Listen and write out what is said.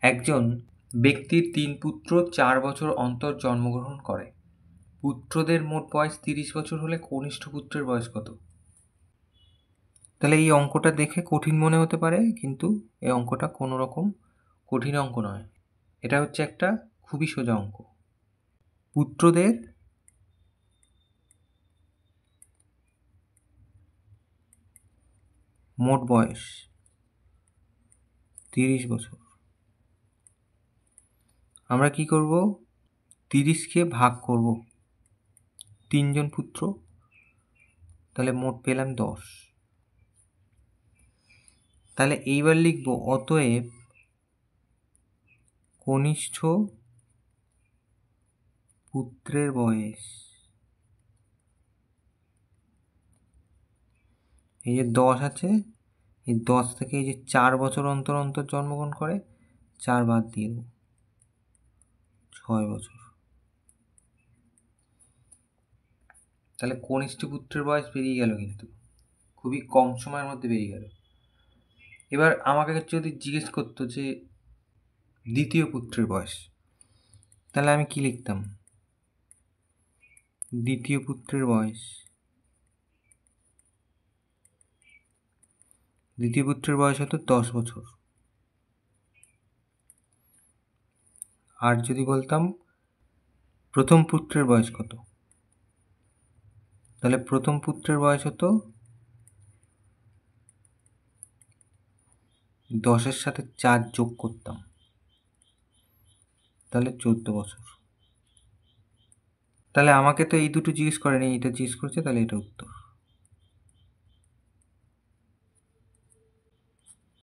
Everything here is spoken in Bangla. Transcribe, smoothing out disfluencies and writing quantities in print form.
একজন ব্যক্তির ৩ পুত্র ৪ বছর অন্তর জন্মগ্রহণ করে। পুত্রদের মোট বয়স ৩০ বছর হলে কনিষ্ঠ পুত্রের বয়স কত? তাহলে এই অঙ্কটা দেখে কঠিন মনে হতে পারে, কিন্তু এই অঙ্কটা কোনো রকম কঠিন অঙ্ক নয়। এটা হচ্ছে একটা খুবই সোজা অঙ্ক। পুত্রদের মোট বয়স ৩০ বছর। আমরা কি করব? ৩০কে ভাগ করব, ৩ জন পুত্র, তাহলে মোট পেলাম ১০। তাহলে এইবার লিখব অতএব কনিষ্ঠ পুত্রের বয়স, এই যে ১০ আছে, এই ১০ থেকে এই যে ৪ বছর অন্তর অন্তর জন্মগ্রহণ করে, ৪ বাদ দিয়ে দেব, ৬ বছর। তাহলে কনিষ্ঠ পুত্রের বয়স বেরিয়ে গেল, কিন্তু খুবই কম সময়ের মধ্যে বেরিয়ে গেল। এবার আমাকে যদি জিজ্ঞেস করতো যে দ্বিতীয় পুত্রের বয়স, তাহলে আমি কি লিখতাম? দ্বিতীয় পুত্রের বয়স, দ্বিতীয় পুত্রের বয়স হতো ১০ বছর। আর যদি বলতাম প্রথম পুত্রের বয়স কত, তাহলে প্রথম পুত্রের বয়স হতো ১০-এর সাথে ৪ যোগ করতাম, তাহলে ১৪ বছর। তাহলে আমাকে তো এই দুটো জিজ্ঞেস করেনি, এটা জিজ্ঞেস করেছে, তাহলে এটা উত্তর।